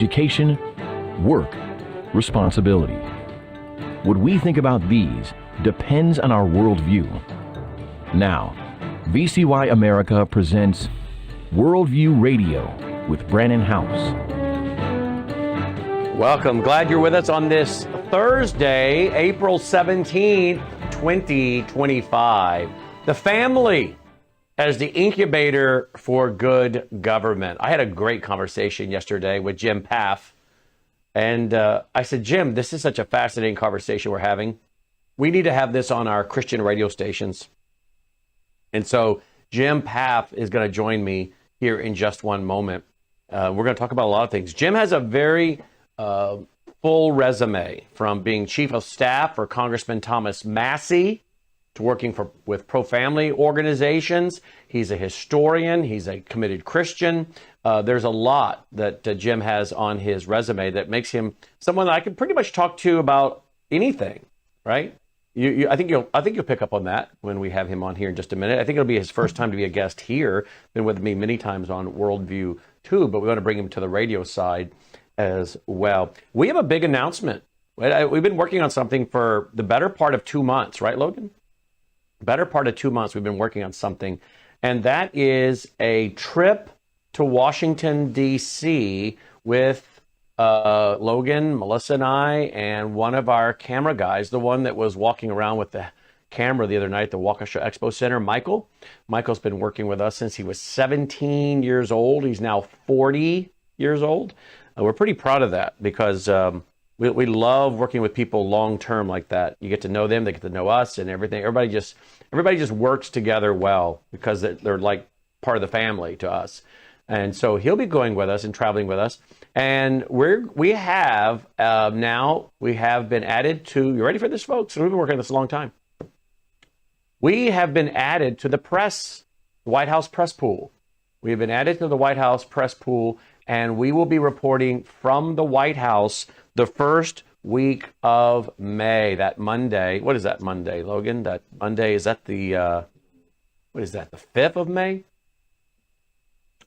education, work, responsibility. What we think about these depends on our worldview. Now, VCY America presents Worldview Radio with Brannon House. Welcome. Glad you're with us on this Thursday, April 17, 2025. The family as the incubator for good government. I had a great conversation yesterday with Jim Pfaff. And I said, Jim, this is such a fascinating conversation we're having. We need to have this on our Christian radio stations. And so Jim Pfaff is going to join me here in just one moment. We're going to talk about a lot of things. Jim has a very full resume, from being chief of staff for Congressman Thomas Massie to working with pro-family organizations. He's a historian. He's a committed Christian. There's a lot that Jim has on his resume that makes him someone that I can pretty much talk to about anything, right? I think you'll pick up on that when we have him on here in just a minute. I think it'll be his first time to be a guest here. Been with me many times on Worldview too, but we want to bring him to the radio side as well. We have a big announcement. We've been working on something for the better part of 2 months, right, Logan? Better part of 2 months we've been working on something, and that is a trip to Washington, D.C. with Logan, Melissa, and I, and one of our camera guys, the one that was walking around with the camera the other night at the Waukesha Expo Center, Michael. Michael's been working with us since he was 17 years old. He's now 40 years old. We're pretty proud of that because we love working with people long-term like that. You get to know them, they get to know us and everything. Everybody just works together well because they're like part of the family to us. And so he'll be going with us and traveling with us. And we have been added to, you ready for this, folks? We've been working on this a long time. We have been added to the White House press pool. We have been added to the White House press pool, and we will be reporting from the White House the first week of May, that Monday. What is that Monday, Logan? That Monday, is that the 5th of May?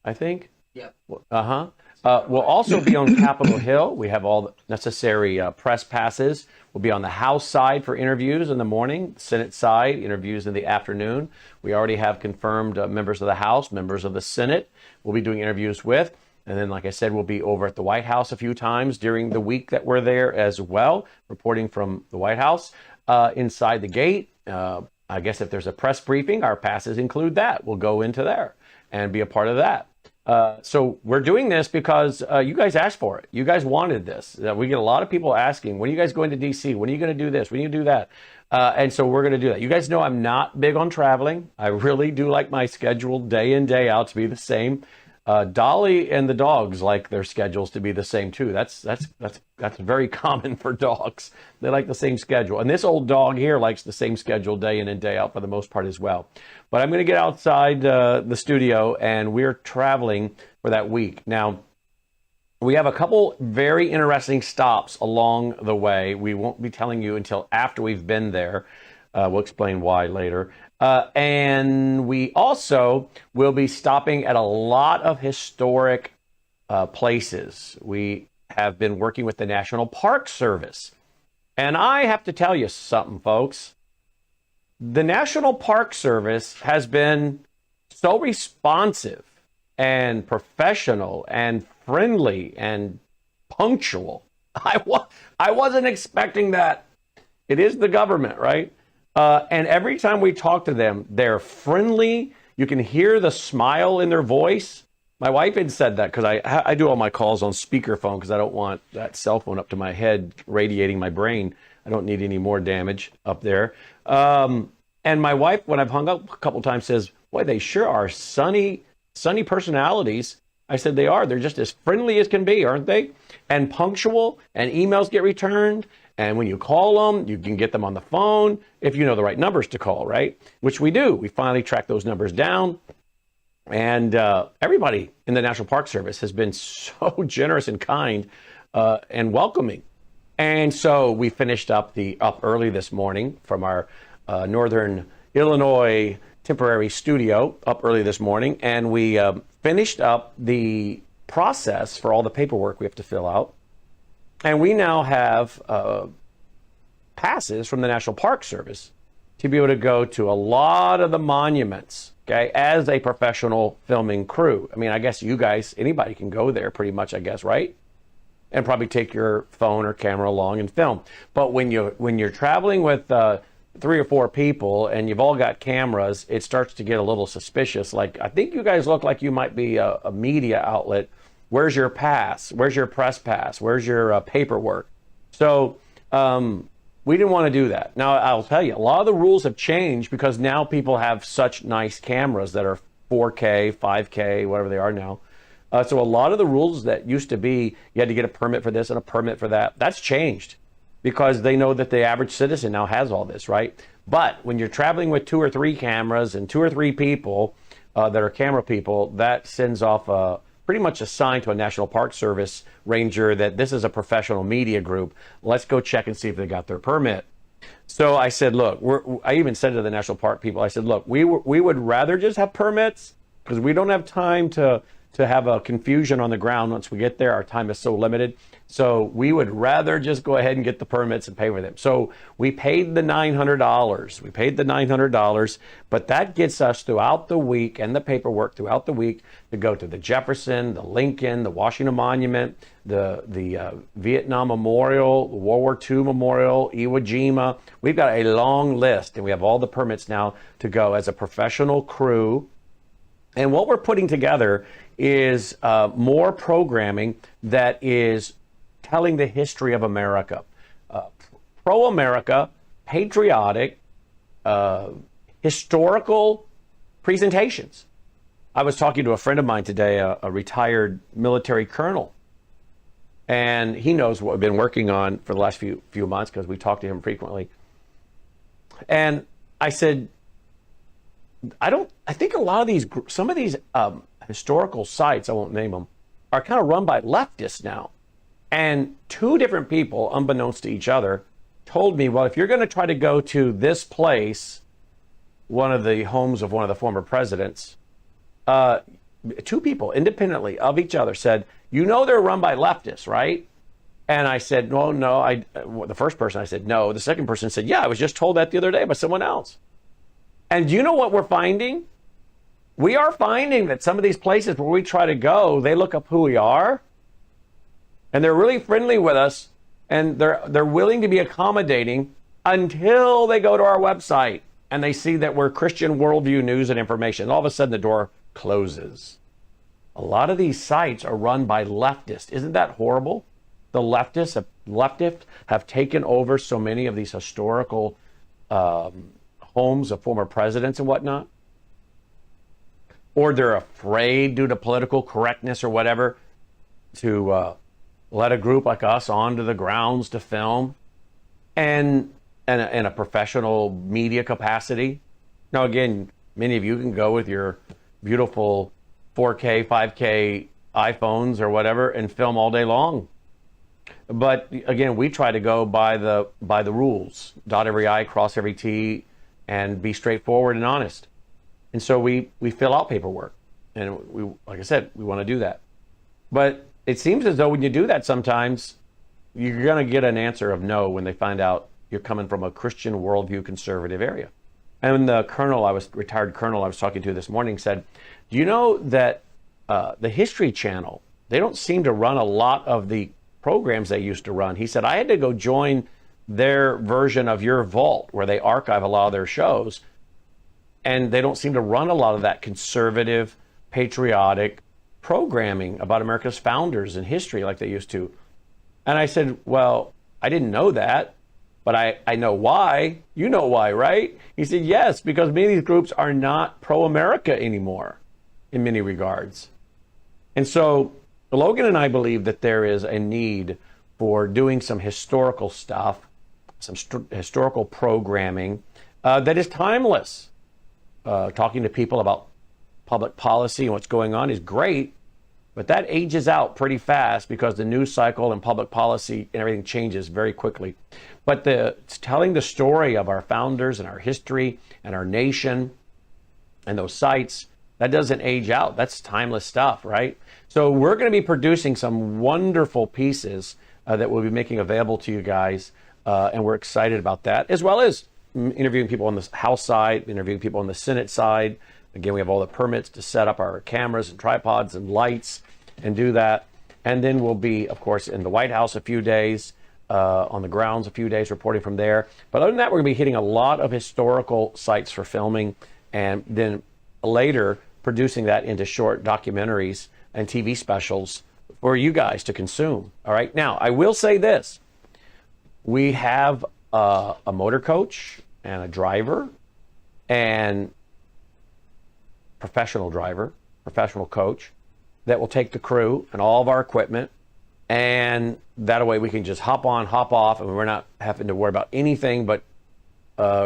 I think? Yeah. We'll also be on Capitol Hill. We have all the necessary press passes. We'll be on the House side for interviews in the morning, Senate side, interviews in the afternoon. We already have confirmed members of the House, members of the Senate we'll be doing interviews with. And then, like I said, we'll be over at the White House a few times during the week that we're there as well, reporting from the White House inside the gate. I guess if there's a press briefing, our passes include that. We'll go into there and be a part of that. So we're doing this because you guys asked for it. You guys wanted this. We get a lot of people asking, when are you guys going to D.C.? When are you going to do this? When are you going to do that? And so we're going to do that. You guys know I'm not big on traveling. I really do like my schedule day in, day out to be the same. Dolly and the dogs like their schedules to be the same too. That's very common for dogs. They like the same schedule. And this old dog here likes the same schedule day in and day out for the most part as well. But I'm going to get outside the studio, and we're traveling for that week. Now, we have a couple very interesting stops along the way. We won't be telling you until after we've been there. We'll explain why later. And we also will be stopping at a lot of historic places. We have been working with the National Park Service. And I have to tell you something, folks. The National Park Service has been so responsive and professional and friendly and punctual. I wasn't expecting that. It is the government, right? And every time we talk to them, they're friendly. You can hear the smile in their voice. My wife had said that because I do all my calls on speakerphone because I don't want that cell phone up to my head radiating my brain. I don't need any more damage up there. And my wife, when I've hung up a couple times, says, boy, they sure are sunny personalities. I said, they are. They're just as friendly as can be, aren't they? And punctual, and emails get returned. And when you call them, you can get them on the phone if you know the right numbers to call, right? Which we do. We finally track those numbers down. And everybody in the National Park Service has been so generous and kind and welcoming. And so we finished up early this morning from our Northern Illinois temporary studio up early this morning. And we finished up the process for all the paperwork we have to fill out. And we now have passes from the National Park Service to be able to go to a lot of the monuments, okay, as a professional filming crew. I mean, I guess you guys, anybody can go there pretty much, I guess, right? And probably take your phone or camera along and film. But when you're traveling with 3 or 4 people and you've all got cameras, it starts to get a little suspicious. Like, I think you guys look like you might be a media outlet. Where's your pass? Where's your press pass? Where's your paperwork? So we didn't want to do that. Now, I'll tell you, a lot of the rules have changed because now people have such nice cameras that are 4K, 5K, whatever they are now. So a lot of the rules that used to be, you had to get a permit for this and a permit for that, that's changed because they know that the average citizen now has all this, right? But when you're traveling with 2 or 3 cameras and 2 or 3 people that are camera people, that sends off pretty much a sign to a National Park Service ranger that this is a professional media group. Let's go check and see if they got their permit. So I said, look, I even said to the National Park people, I said, look, we would rather just have permits because we don't have time to have a confusion on the ground once we get there. Our time is so limited. So we would rather just go ahead and get the permits and pay for them. So we paid the $900. We paid the $900, but that gets us throughout the week and the paperwork throughout the week to go to the Jefferson, the Lincoln, the Washington Monument, the Vietnam Memorial, the World War II Memorial, Iwo Jima. We've got a long list, and we have all the permits now to go as a professional crew. And what we're putting together is more programming that is telling the history of America. Pro-America, patriotic, historical presentations. I was talking to a friend of mine today, a retired military colonel, and he knows what we've been working on for the last few months because we talk to him frequently. And I said, I think a lot of these, some of these historical sites, I won't name them, are kind of run by leftists now. And 2 different people, unbeknownst to each other, told me, well, if you're going to try to go to this place, one of the homes of one of the former presidents, 2 people independently of each other said, you know they're run by leftists, right? And I said, no. The first person, I said, no. The second person said, yeah, I was just told that the other day by someone else. And do you know what we're finding? We are finding that some of these places where we try to go, they look up who we are, and they're really friendly with us, and they're willing to be accommodating until they go to our website and they see that we're Christian worldview news and information. All of a sudden, the door closes. A lot of these sites are run by leftists. Isn't that horrible? The leftists have taken over so many of these historical homes of former presidents and whatnot. Or they're afraid due to political correctness or whatever to let a group like us onto the grounds to film and in a professional media capacity. Now, again, many of you can go with your beautiful 4K, 5K iPhones or whatever and film all day long. But again, we try to go by the rules, dot every I, cross every T, and be straightforward and honest. And so we fill out paperwork, and we, like I said, we want to do that. But it seems as though when you do that, sometimes you're going to get an answer of no when they find out you're coming from a Christian worldview conservative area. And the retired colonel I was talking to this morning said, do you know that the History Channel, they don't seem to run a lot of the programs they used to run. He said, I had to go join their version of your vault where they archive a lot of their shows, and they don't seem to run a lot of that conservative, patriotic programming about America's founders and history like they used to. And I said, well, I didn't know that, but I know why. You know why, right? He said, yes, because many of these groups are not pro-America anymore in many regards. And so Logan and I believe that there is a need for doing some historical stuff, some historical programming that is timeless. Talking to people about public policy and what's going on is great, but that ages out pretty fast because the news cycle and public policy and everything changes very quickly. But telling the story of our founders and our history and our nation and those sites, That doesn't age out. That's timeless stuff, right? So we're going to be producing some wonderful pieces that we'll be making available to you guys, and we're excited about that, as well as interviewing people on the House side, interviewing people on the Senate side. Again, we have all the permits to set up our cameras and tripods and lights and do that. And then we'll be, of course, in the White House a few days, on the grounds a few days, reporting from there. But other than that, we're going to be hitting a lot of historical sites for filming, and then later producing that into short documentaries and TV specials for you guys to consume. All right. Now, I will say this. We have a motor coach and a driver and professional driver, professional coach that will take the crew and all of our equipment, and that way we can just hop on, hop off, and we're not having to worry about anything but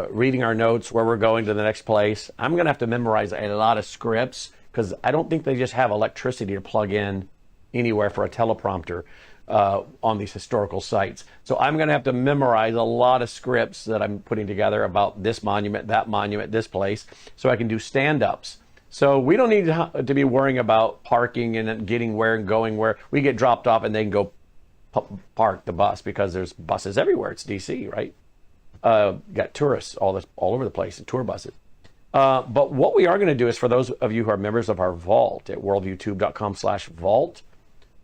reading our notes, where we're going to the next place. I'm going to have to memorize a lot of scripts because I don't think they just have electricity to plug in anywhere for a teleprompter on these historical sites. So I'm going to have to memorize a lot of scripts that I'm putting together about this monument, this place, so I can do stand-ups. So we don't need to be worrying about parking and getting where and going where. We get dropped off and they can go park the bus because there's buses everywhere. It's DC, right? Got tourists all over the place, and tour buses. But what we are going to do is, for those of you who are members of our vault at worldviewtube.com/vault,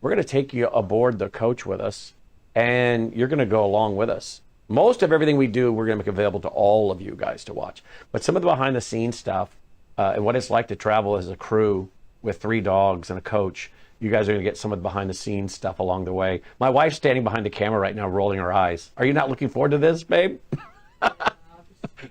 we're going to take you aboard the coach with us, and you're going to go along with us. Most of everything we do, we're going to make available to all of you guys to watch. But some of the behind-the-scenes stuff, and what it's like to travel as a crew with 3 dogs and a coach, you guys are going to get some of the behind-the-scenes stuff along the way. My wife's standing behind the camera right now, rolling her eyes. Are you not looking forward to this, babe?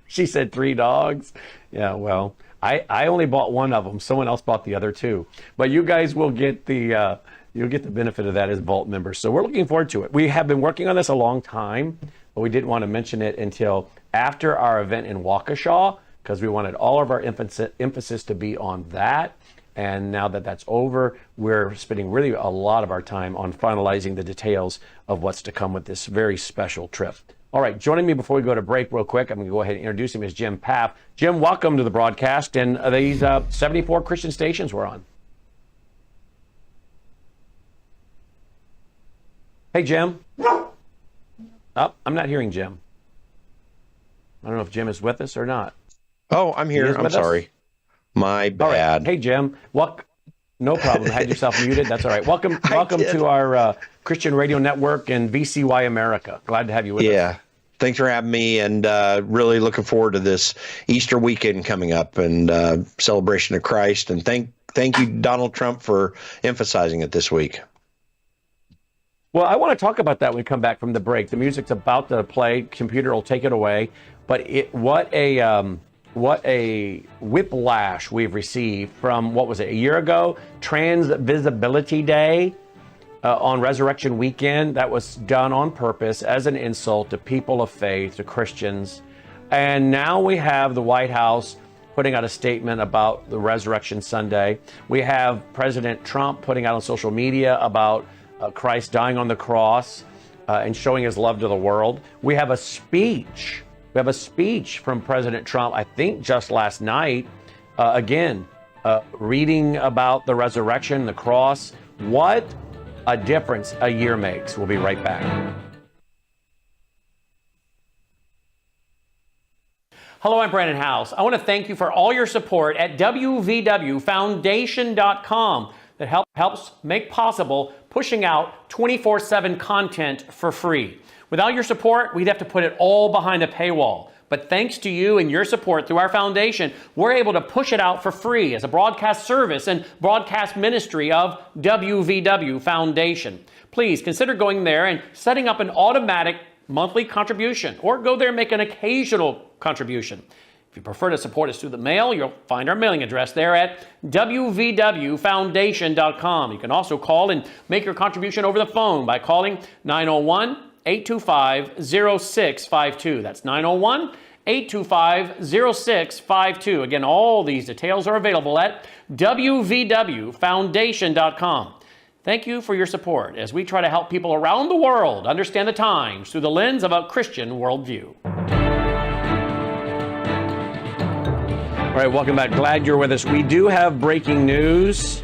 She said 3 dogs. Yeah, well, I only bought one of them. Someone else bought the other 2. But you guys will get the you'll get the benefit of that as Vault members. So we're looking forward to it. We have been working on this a long time, but we didn't want to mention it until after our event in Waukesha, because we wanted all of our emphasis to be on that. And now that that's over, we're spending really a lot of our time on finalizing the details of what's to come with this very special trip. All right, joining me before we go to break real quick, I'm going to go ahead and introduce him as Jim Pfaff. Jim, welcome to the broadcast. And these 74 Christian stations we're on. Hey, Jim. Oh, I'm not hearing Jim. I don't know if Jim is with us or not. Oh, I'm here. I'm sorry. My bad. All right. Hey, Jim. No problem. Had yourself muted. That's all right. Welcome to our Christian Radio Network and VCY America. Glad to have you with us. Yeah. Thanks for having me, and really looking forward to this Easter weekend coming up and celebration of Christ. And thank you, Donald Trump, for emphasizing it this week. Well, I want to talk about that when we come back from the break. The music's about to play. Computer will take it away. But what a whiplash we've received from, what was it, a year ago? Trans Visibility Day on Resurrection Weekend. That was done on purpose as an insult to people of faith, to Christians. And now we have the White House putting out a statement about the Resurrection Sunday. We have President Trump putting out on social media about Christ dying on the cross and showing his love to the world. We have a speech. We have a speech from President Trump, I think just last night, reading about the resurrection, the cross. What a difference a year makes. We'll be right back. Hello, I'm Brandon House. I want to thank you for all your support at wvwfoundation.com that helps make possible pushing out 24/7 content for free. Without your support, we'd have to put it all behind a paywall. But thanks to you and your support through our foundation, we're able to push it out for free as a broadcast service and broadcast ministry of WVW Foundation. Please consider going there and setting up an automatic monthly contribution, or go there and make an occasional contribution. If you prefer to support us through the mail, you'll find our mailing address there at wvwfoundation.com. You can also call and make your contribution over the phone by calling 901-825-0652. That's 901-825-0652. Again, all these details are available at wvwfoundation.com. Thank you for your support as we try to help people around the world understand the times through the lens of a Christian worldview. All right, welcome back. Glad you're with us. We do have breaking news.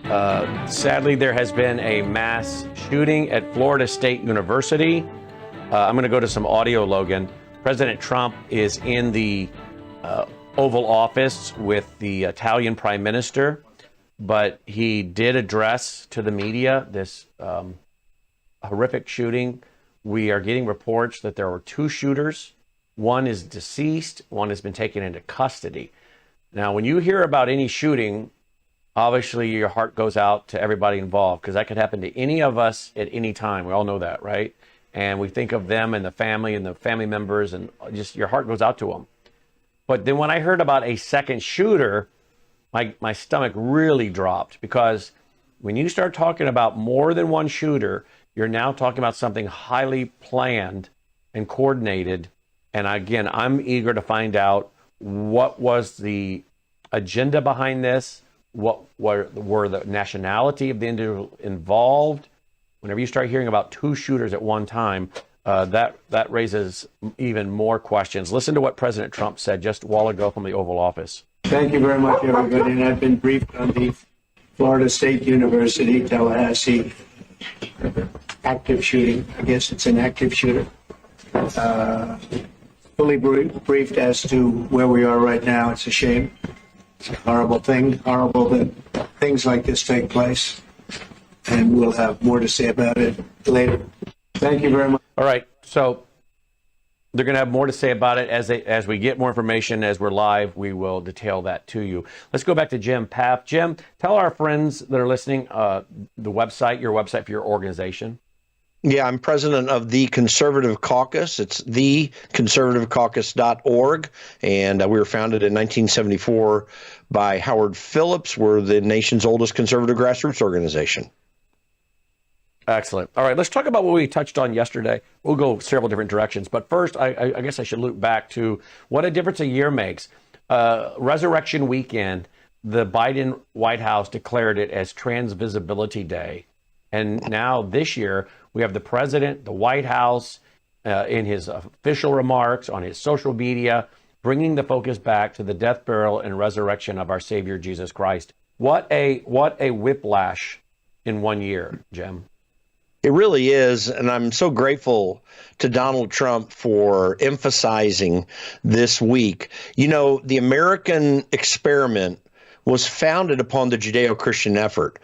Sadly, there has been a mass shooting at Florida State University. I'm going to go to some audio, Logan. President Trump is in the Oval Office with the Italian Prime Minister, but he did address to the media this horrific shooting. We are getting reports that there were 2 shooters. One is deceased. One has been taken into custody. Now, when you hear about any shooting, obviously your heart goes out to everybody involved, because that could happen to any of us at any time. We all know that, right? And we think of them and the family members, and just your heart goes out to them. But then when I heard about a second shooter, my stomach really dropped, because when you start talking about more than one shooter, you're now talking about something highly planned and coordinated. And again, I'm eager to find out what was the agenda behind this, what were the nationality of the individual involved. Whenever you start hearing about 2 shooters at one time, that raises even more questions. Listen to what President Trump said just a while ago from the Oval Office. Thank you very much, everybody. And I've been briefed on the Florida State University, Tallahassee active shooting. I guess it's an active shooter. Fully briefed as to where we are right now. It's a shame. It's a horrible thing. Horrible that things like this take place. And we'll have more to say about it later. Thank you very much. All right. So they're going to have more to say about it as we get more information. As we're live, we will detail that to you. Let's go back to Jim Pfaff. Jim, tell our friends that are listening your website for your organization. Yeah, I'm president of the Conservative Caucus. It's theconservativecaucus.org, and we were founded in 1974 by Howard Phillips. We're the nation's oldest conservative grassroots organization. Excellent. All right, let's talk about what we touched on yesterday. We'll go several different directions, but first, I guess I should loop back to what a difference a year makes. Resurrection weekend, the Biden White House declared it as Trans Visibility Day, and now this year, we have the president, the White House, in his official remarks on his social media, bringing the focus back to the death, burial, and resurrection of our Savior, Jesus Christ. What a whiplash in 1 year, Jim. It really is, and I'm so grateful to Donald Trump for emphasizing this week. You know, the American experiment was founded upon the Judeo-Christian ethic.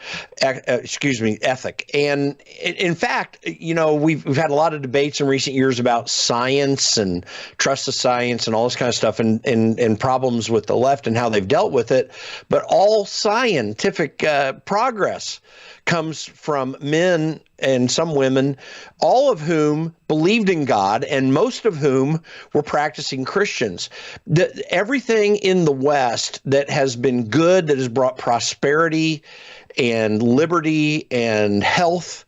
And in fact, you know, we've had a lot of debates in recent years about science and trust of science and all this kind of stuff, and problems with the left and how they've dealt with it. But all scientific progress comes from men and some women, all of whom believed in God and most of whom were practicing Christians. Everything in the West that has been good, that has brought prosperity and liberty and health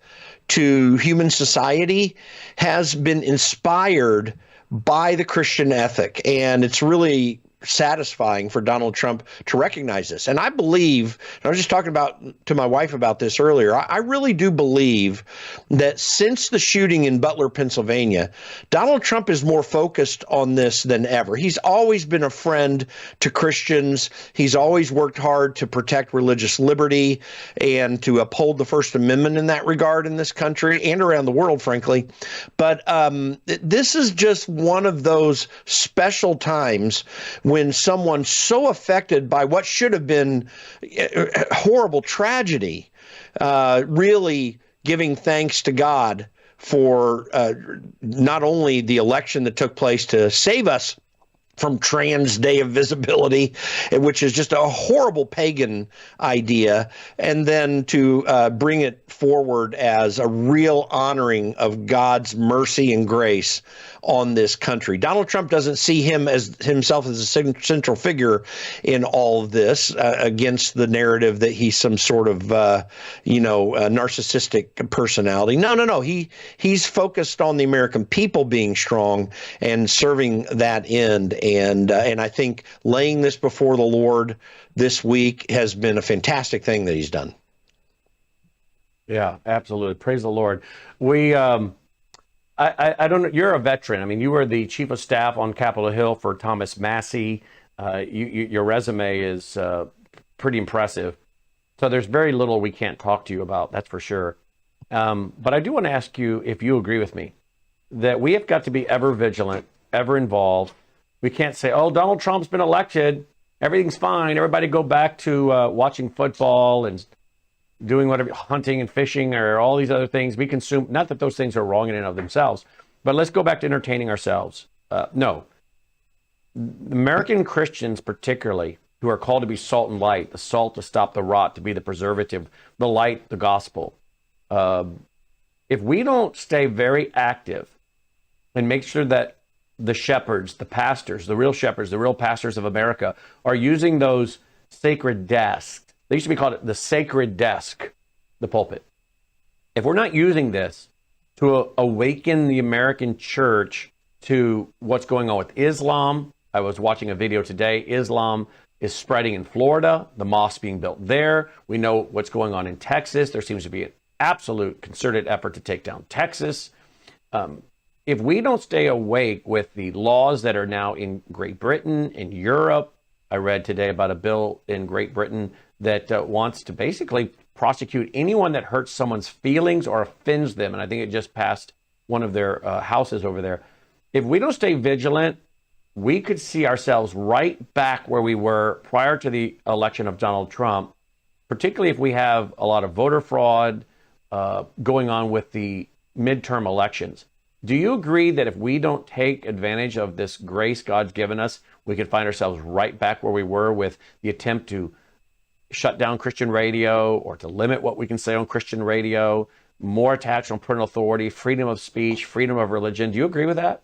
to human society, has been inspired by the Christian ethic. And it's really satisfying for Donald Trump to recognize this. And I believe, and I was just talking to my wife about this earlier, I really do believe that since the shooting in Butler, Pennsylvania, Donald Trump is more focused on this than ever. He's always been a friend to Christians. He's always worked hard to protect religious liberty and to uphold the First Amendment in that regard in this country and around the world, frankly. But this is just one of those special times when someone so affected by what should have been a horrible tragedy, really giving thanks to God for not only the election that took place to save us from Trans Day of Visibility, which is just a horrible pagan idea, and then to bring it forward as a real honoring of God's mercy and grace on this country. Donald Trump doesn't see himself as a central figure in all of this, against the narrative that he's some sort of narcissistic personality. No. He's focused on the American people being strong and serving that end. And I think laying this before the Lord this week has been a fantastic thing that he's done. Yeah, absolutely. Praise the Lord. We, I don't know. You're a veteran. I mean, you were the chief of staff on Capitol Hill for Thomas Massey. Your resume is pretty impressive. So there's very little we can't talk to you about, that's for sure. But I do want to ask you if you agree with me that we have got to be ever vigilant, ever involved. We can't say, oh, Donald Trump's been elected, everything's fine. Everybody go back to watching football and doing whatever, hunting and fishing or all these other things we consume. Not that those things are wrong in and of themselves, but let's go back to entertaining ourselves. No. American Christians particularly, who are called to be salt and light, the salt to stop the rot, to be the preservative, the light, the gospel. If we don't stay very active and make sure that the shepherds, the pastors, the real shepherds, the real pastors of America are using those sacred desks. They used to be called the sacred desk, the pulpit. If we're not using this to awaken the American church to what's going on with Islam, I was watching a video today, Islam is spreading in Florida, the mosque being built there. We know what's going on in Texas. There seems to be an absolute concerted effort to take down Texas. If we don't stay awake with the laws that are now in Great Britain, in Europe, I read today about a bill in Great Britain that wants to basically prosecute anyone that hurts someone's feelings or offends them. And I think it just passed one of their houses over there. If we don't stay vigilant, we could see ourselves right back where we were prior to the election of Donald Trump, particularly if we have a lot of voter fraud going on with the midterm elections. Do you agree that if we don't take advantage of this grace God's given us, we could find ourselves right back where we were with the attempt to shut down Christian radio or to limit what we can say on Christian radio, more attacks on parental authority, freedom of speech, freedom of religion? Do you agree with that?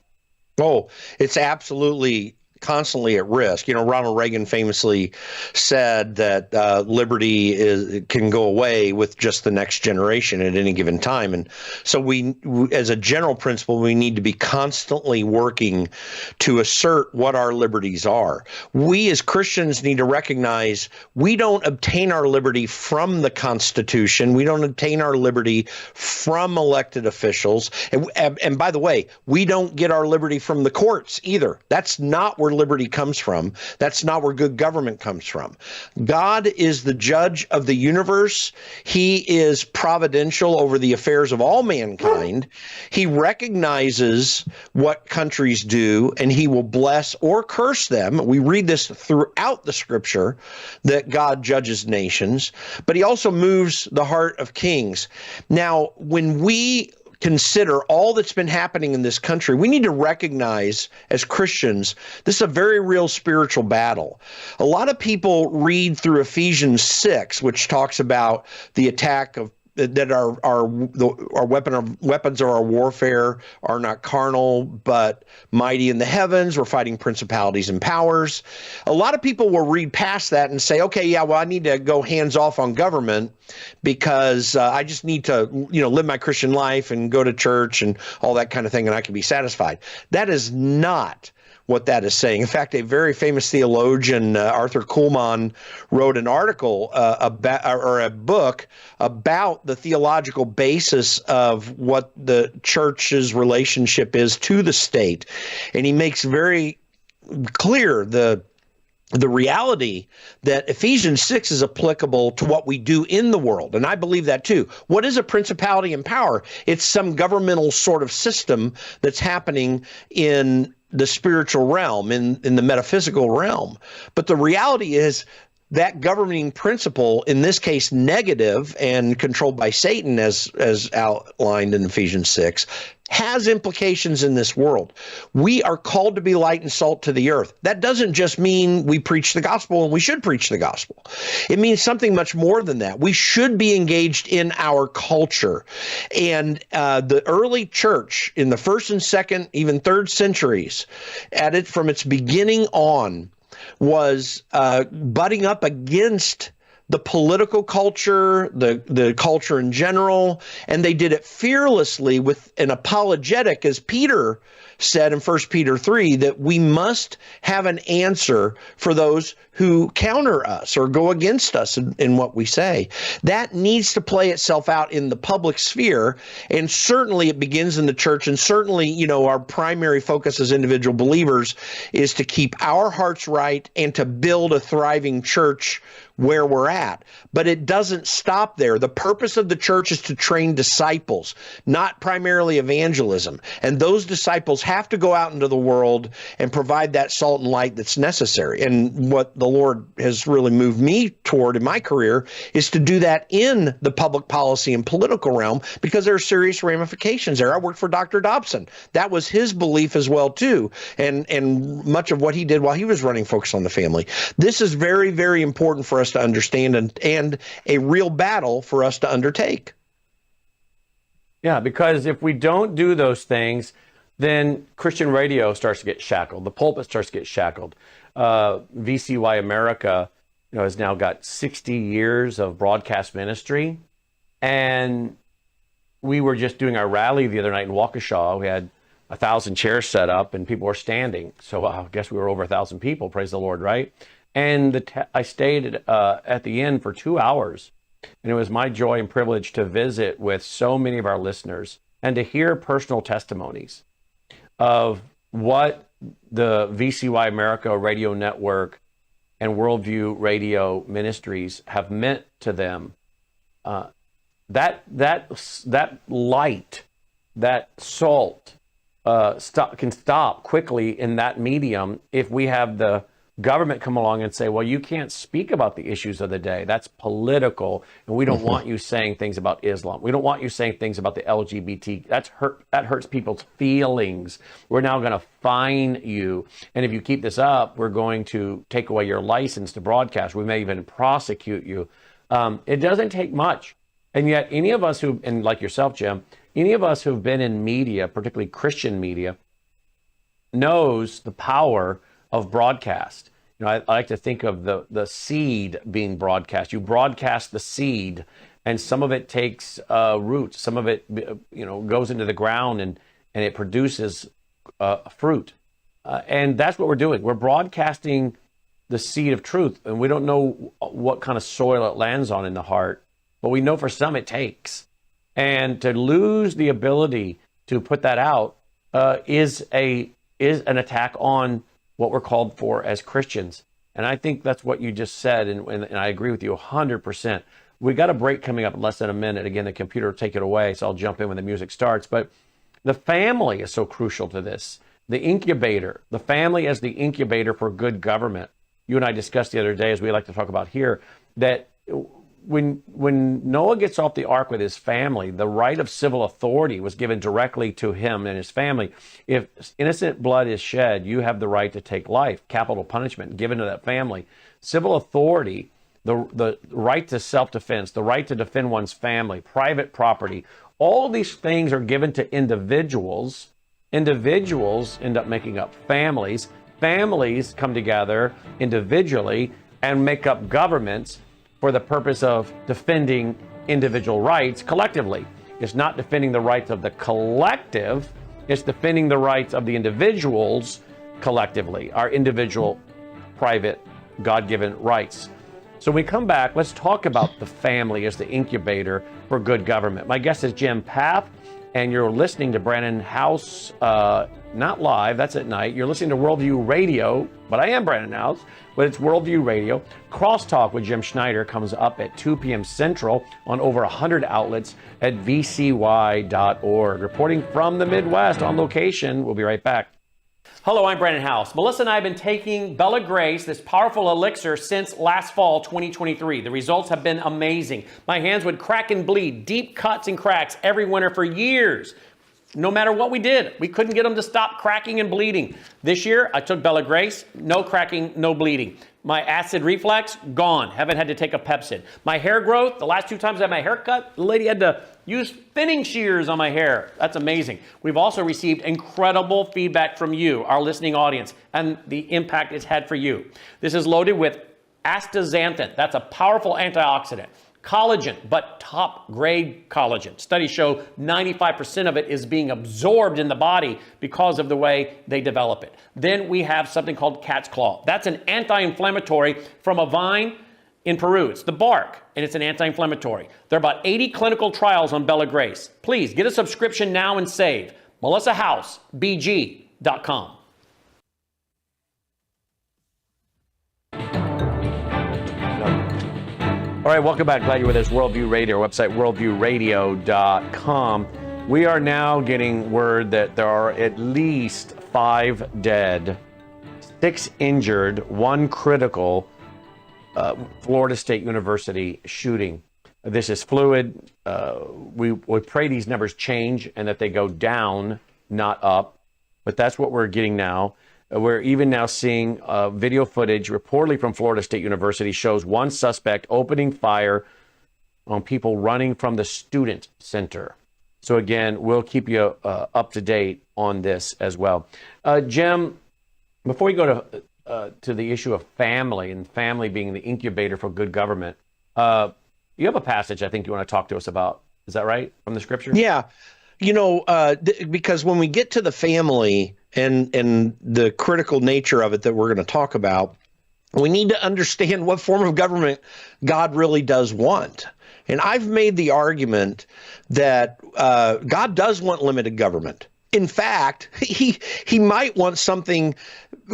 Oh, it's absolutely constantly at risk. You know, Ronald Reagan famously said that liberty can go away with just the next generation at any given time. And so we, as a general principle, we need to be constantly working to assert what our liberties are. We as Christians need to recognize we don't obtain our liberty from the Constitution. We don't obtain our liberty from elected officials. And by the way, we don't get our liberty from the courts either. That's not where liberty comes from. That's not where good government comes from. God is the judge of the universe. He is providential over the affairs of all mankind. He recognizes what countries do, and he will bless or curse them. We read this throughout the scripture that God judges nations, but he also moves the heart of kings. Now, when we consider all that's been happening in this country, we need to recognize as Christians, this is a very real spiritual battle. A lot of people read through Ephesians 6, which talks about the attack of that our weapons of our warfare are not carnal, but mighty in the heavens. We're fighting principalities and powers. A lot of people will read past that and say, okay, yeah, well, I need to go hands off on government because I just need to, live my Christian life and go to church and all that kind of thing, and I can be satisfied. That is not what that is saying. In fact, a very famous theologian, Arthur Kuhlman, wrote an article or a book about the theological basis of what the church's relationship is to the state. And he makes very clear the reality that Ephesians 6 is applicable to what we do in the world. And I believe that too. What is a principality and power? It's some governmental sort of system that's happening in the spiritual realm, in the metaphysical realm. But the reality is that governing principle, in this case negative and controlled by Satan, as outlined in Ephesians 6, has implications in this world. We are called to be light and salt to the earth. That doesn't just mean we preach the gospel, and we should preach the gospel. It means something much more than that. We should be engaged in our culture. And the early church in the first and second, even third centuries, from its beginning on, was butting up against the political culture, the culture in general, and they did it fearlessly with an apologetic, as Peter said in 1 Peter 3, that we must have an answer for those who counter us or go against us in what we say. That needs to play itself out in the public sphere, and certainly it begins in the church, and certainly, our primary focus as individual believers is to keep our hearts right and to build a thriving church where we're at. But it doesn't stop there. The purpose of the church is to train disciples, not primarily evangelism. And those disciples have to go out into the world and provide that salt and light that's necessary. And what the Lord has really moved me toward in my career is to do that in the public policy and political realm, because there are serious ramifications there. I worked for Dr. Dobson. That was his belief as well, too. And much of what he did while he was running Focus on the Family. This is very, very important for us to understand, and a real battle for us to undertake. Yeah, because if we don't do those things, then Christian radio starts to get shackled. The pulpit starts to get shackled. VCY America, has now got 60 years of broadcast ministry, and we were just doing our rally the other night in Waukesha. We had 1,000 chairs set up, and people were standing. So I guess we were over 1,000 people. Praise the Lord, right? And I stayed at the inn for 2 hours, and it was my joy and privilege to visit with so many of our listeners and to hear personal testimonies of what the VCY America Radio Network and Worldview Radio Ministries have meant to them. That light, that salt, can stop quickly in that medium if we have the government come along and say, well, you can't speak about the issues of the day. That's political, and we don't want you saying things about Islam. We don't want you saying things about the LGBT. That hurts people's feelings. We're now going to fine you, and if you keep this up, we're going to take away your license to broadcast. We may even prosecute you. It doesn't take much, and yet any of us who, and like yourself, Jim, any of us who've been in media, particularly Christian media, knows the power of broadcast. I like to think of the seed being broadcast. You broadcast the seed, and some of it takes roots. Some of it, goes into the ground and it produces fruit. And that's what we're doing. We're broadcasting the seed of truth, and we don't know what kind of soil it lands on in the heart, but we know for some it takes. And to lose the ability to put that out is an attack on what we're called for as Christians. And I think that's what you just said, and I agree with you 100%. We got a break coming up in less than a minute. Again, the computer will take it away, so I'll jump in when the music starts. But the family is so crucial to this. The incubator, the family as the incubator for good government. You and I discussed the other day, as we like to talk about here, that when Noah gets off the ark with his family, the right of civil authority was given directly to him and his family. If innocent blood is shed, you have the right to take life, capital punishment given to that family. Civil authority, the right to self-defense, the right to defend one's family, private property, all these things are given to individuals. Individuals end up making up families. Families come together individually and make up governments for the purpose of defending individual rights collectively. It's not defending the rights of the collective, it's defending the rights of the individuals collectively, our individual, private, God-given rights. So when we come back, let's talk about the family as the incubator for good government. My guest is Jim Pfaff, and you're listening to Brandon House, not live, that's at night. You're listening to Worldview Radio, but I am Brandon House, but it's Worldview Radio. Crosstalk with Jim Schneider comes up at 2 p.m. Central on over 100 outlets at vcy.org. Reporting from the Midwest on location. We'll be right back. Hello, I'm Brandon House. Melissa and I have been taking Bella Grace, this powerful elixir, since last fall, 2023. The results have been amazing. My hands would crack and bleed, deep cuts and cracks every winter for years. No matter what we did, we couldn't get them to stop cracking and bleeding. This year, I took Bella Grace, no cracking, no bleeding. My acid reflux, gone. Haven't had to take a Pepsid. My hair growth, the last 2 times I had my hair cut, the lady had to use thinning shears on my hair. That's amazing. We've also received incredible feedback from you, our listening audience, and the impact it's had for you. This is loaded with Astaxanthin, that's a powerful antioxidant. Collagen, but top grade collagen. Studies show 95% of it is being absorbed in the body because of the way they develop it. Then we have something called cat's claw. That's an anti-inflammatory from a vine in Peru. It's the bark, and it's an anti-inflammatory. There are about 80 clinical trials on Bella Grace. Please get a subscription now and save. MelissaHousebg.com. All right, welcome back. Glad you're with us. Worldview Radio, our website, worldviewradio.com. We are now getting word that there are at least 5 dead, 6 injured, 1 critical Florida State University shooting. This is fluid. We pray these numbers change and that they go down, not up. But that's what we're getting now. We're even now seeing video footage reportedly from Florida State University shows one suspect opening fire on people running from the student center. So again, we'll keep you up to date on this as well. Jim, before we go to the issue of family and family being the incubator for good government, you have a passage I think you want to talk to us about. Is that right? From the scripture? Yeah. Because when we get to the family and the critical nature of it that we're going to talk about, we need to understand what form of government God really does want. And I've made the argument that God does want limited government. In fact, he might want something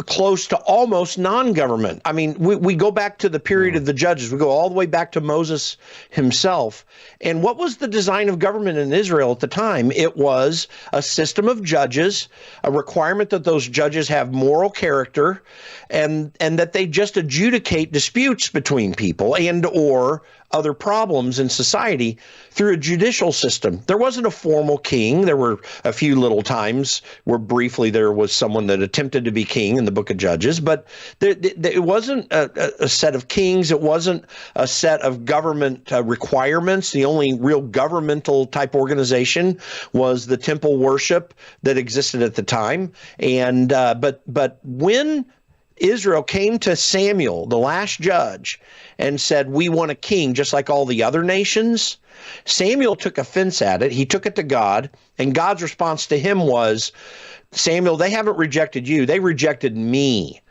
close to almost non-government. I mean, we go back to the period of the judges. We go all the way back to Moses himself. And what was the design of government in Israel at the time? It was a system of judges, a requirement that those judges have moral character, and that they just adjudicate disputes between people and or other problems in society through a judicial system. There wasn't a formal king. There were a few little times where briefly there was someone that attempted to be king in the book of Judges, but it wasn't a set of kings. It wasn't a set of government requirements. The only real governmental type organization was the temple worship that existed at the time. And but when Israel came to Samuel, the last judge, and said, we want a king just like all the other nations, Samuel took offense at it. He took it to God, and God's response to him was, Samuel, they haven't rejected you. They rejected me.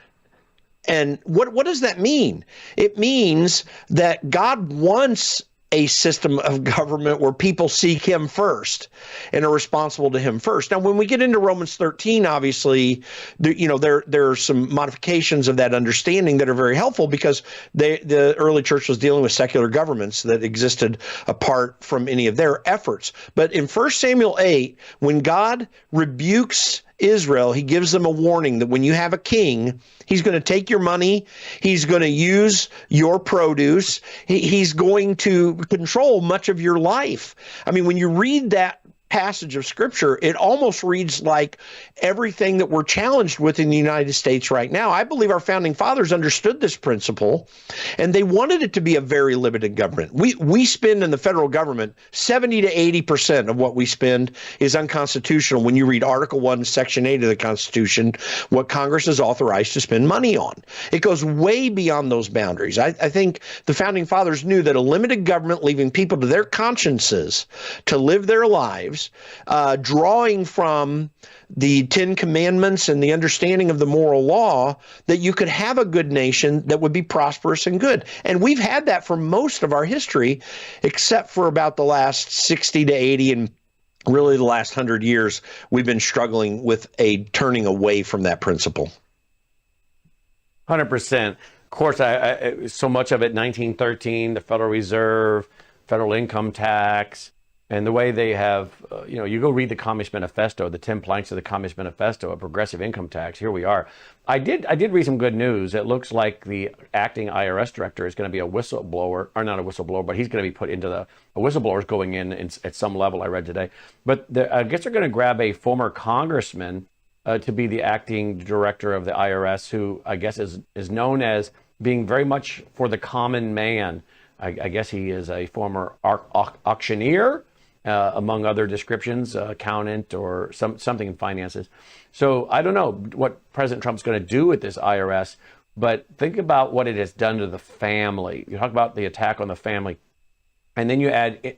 And what does that mean? It means that God wants a system of government where people seek him first and are responsible to him first. Now, when we get into Romans 13, obviously, there are some modifications of that understanding that are very helpful because the early church was dealing with secular governments that existed apart from any of their efforts. But in 1 Samuel 8, when God rebukes Israel, he gives them a warning that when you have a king, he's going to take your money, he's going to use your produce, he's going to control much of your life. I mean, when you read that passage of scripture, it almost reads like everything that we're challenged with in the United States right now. I believe our founding fathers understood this principle, and they wanted it to be a very limited government. We spend in the federal government 70 to 80% of what we spend is unconstitutional. When you read Article 1, Section 8 of the Constitution, what Congress is authorized to spend money on, it goes way beyond those boundaries. I think the founding fathers knew that a limited government, leaving people to their consciences to live their lives, drawing from the 10 Commandments and the understanding of the moral law, that you could have a good nation that would be prosperous and good. And we've had that for most of our history, except for about the last 60 to 80 and really the last 100 years, we've been struggling with a turning away from that principle. 100%. Of course, so much of it, 1913, the Federal Reserve, federal income tax, and the way they have, you go read the Communist Manifesto, the 10 planks of the Communist Manifesto, a progressive income tax. Here we are. I did read some good news. It looks like the acting IRS director is going to be a whistleblower, or not a whistleblower, but he's going to be put into a whistleblower's going in at some level, I read today. But I guess they're going to grab a former congressman to be the acting director of the IRS, who I guess is known as being very much for the common man. I guess he is a former auctioneer, among other descriptions, accountant or something in finances. So I don't know what President Trump's going to do with this IRS. but think about what it has done to the family. You talk about the attack on the family, and then you add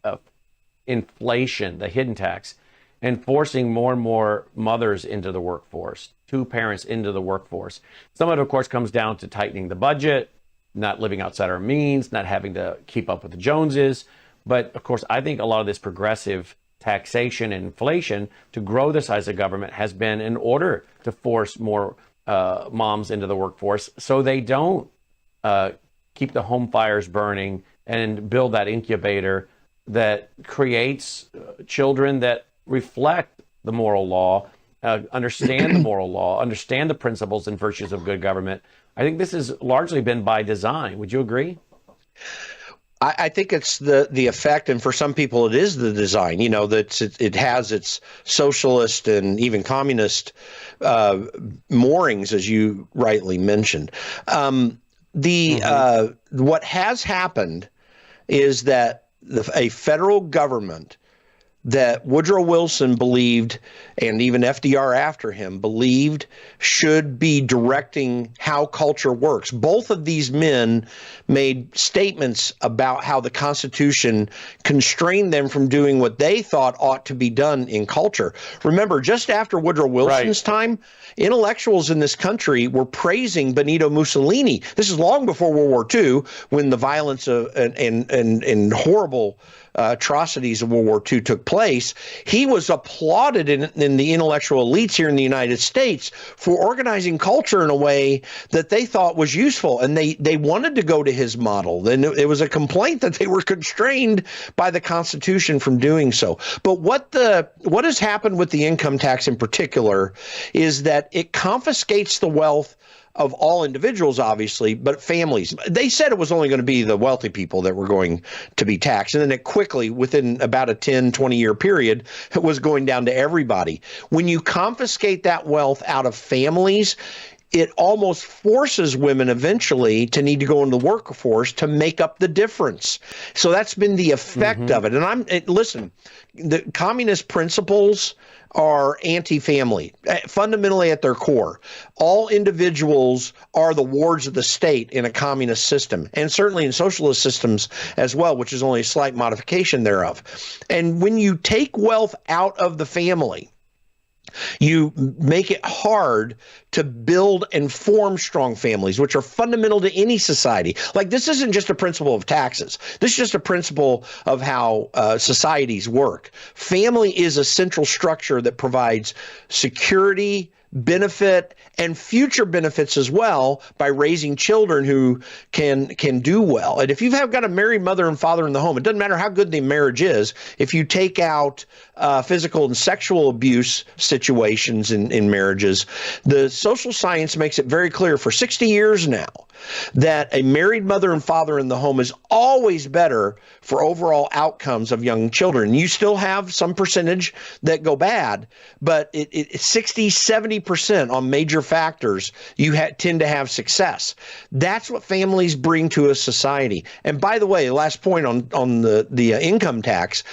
inflation, the hidden tax, and forcing more and more mothers into the workforce, two parents into the workforce. Some of it, of course, comes down to tightening the budget, not living outside our means, not having to keep up with the Joneses. But of course, I think a lot of this progressive taxation and inflation to grow the size of government has been in order to force more moms into the workforce so they don't keep the home fires burning and build that incubator that creates children that reflect the moral law, understand the moral law, understand the principles and virtues of good government. I think this has largely been by design. Would you agree? I think it's the effect, and for some people it is the design, that it has its socialist and even communist moorings, as you rightly mentioned. What has happened is that a federal government that Woodrow Wilson believed, and even FDR after him believed, should be directing how culture works. Both of these men made statements about how the Constitution constrained them from doing what they thought ought to be done in culture. Remember, just after Woodrow Wilson's time, intellectuals in this country were praising Benito Mussolini. This is long before World War II, when the violence and horrible atrocities of World War II took place. He was applauded in the intellectual elites here in the United States for organizing culture in a way that they thought was useful, and they wanted to go to his model. And it was a complaint that they were constrained by the Constitution from doing so. But what has happened with the income tax in particular is that it confiscates the wealth of all individuals, obviously, but families. They said it was only going to be the wealthy people that were going to be taxed. And then it quickly, within about a 10, 20-year period, it was going down to everybody. When you confiscate that wealth out of families, it almost forces women eventually to need to go into the workforce to make up the difference. So that's been the effect of it. And listen, the communist principles are anti-family, fundamentally at their core. All individuals are the wards of the state in a communist system, and certainly in socialist systems as well, which is only a slight modification thereof. And when you take wealth out of the family, you make it hard to build and form strong families, which are fundamental to any society. Like, this isn't just a principle of taxes. This is just a principle of how societies work. Family is a central structure that provides security, benefit, and future benefits as well by raising children who can do well. And if you've got a married mother and father in the home, it doesn't matter how good the marriage is. If you take out physical and sexual abuse situations in marriages, the social science makes it very clear for 60 years now that a married mother and father in the home is always better for overall outcomes of young children. You still have some percentage that go bad, but it's 60, 70% on major factors, you tend to have success. That's what families bring to a society. And by the way, last point on the income tax,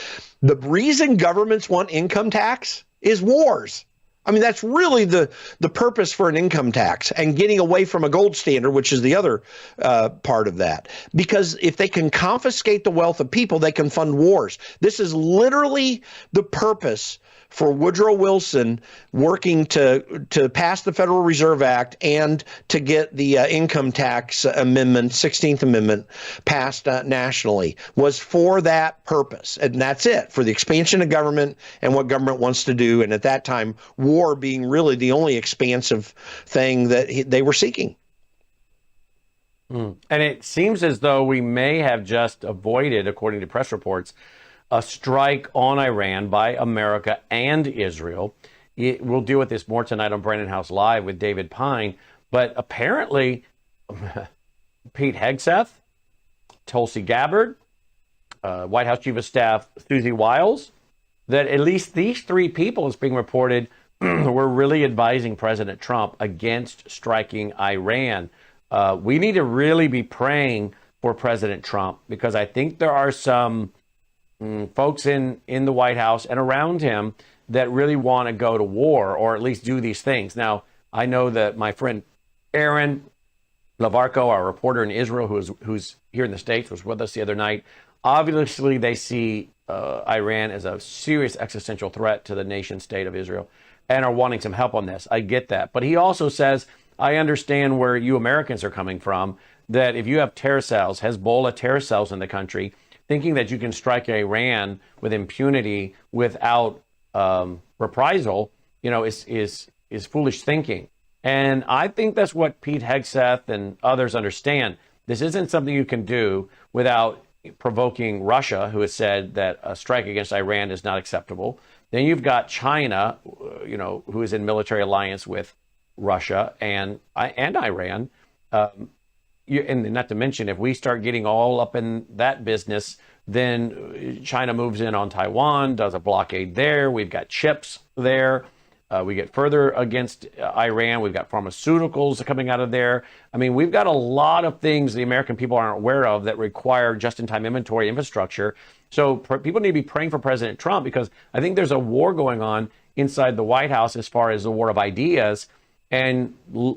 the reason governments want income tax is wars. I mean, that's really the purpose for an income tax, and getting away from a gold standard, which is the other part of that. Because if they can confiscate the wealth of people, they can fund wars. This is literally the purpose for Woodrow Wilson working to pass the Federal Reserve Act and to get the income tax amendment, 16th Amendment, passed nationally, was for that purpose. And that's it, for the expansion of government and what government wants to do. And at that time, war being really the only expansive thing that they were seeking. And it seems as though we may have just avoided, according to press reports, a strike on Iran by America and Israel. We'll deal with this more tonight on Brandon House Live with David Pine. But apparently, Pete Hegseth, Tulsi Gabbard, White House Chief of Staff Susie Wiles, that at least these three people, it's being reported, were really advising President Trump against striking Iran. We need to really be praying for President Trump, because I think there are some folks in the White House and around him that really want to go to war, or at least do these things. Now, I know that my friend Aaron Lavarco, our reporter in Israel, who's here in the States, was with us the other night. Obviously, they see Iran as a serious existential threat to the nation state of Israel and are wanting some help on this. I get that. But he also says, I understand where you Americans are coming from, that if you have terror cells, Hezbollah terror cells in the country, thinking that you can strike Iran with impunity without reprisal, is foolish thinking. And I think that's what Pete Hegseth and others understand. This isn't something you can do without provoking Russia, who has said that a strike against Iran is not acceptable. Then you've got China, who is in military alliance with Russia and Iran. And not to mention, if we start getting all up in that business, then China moves in on Taiwan, does a blockade there. We've got chips there. We get further against Iran. We've got pharmaceuticals coming out of there. I mean, we've got a lot of things the American people aren't aware of that require just-in-time inventory infrastructure. So people need to be praying for President Trump, because I think there's a war going on inside the White House as far as the war of ideas. And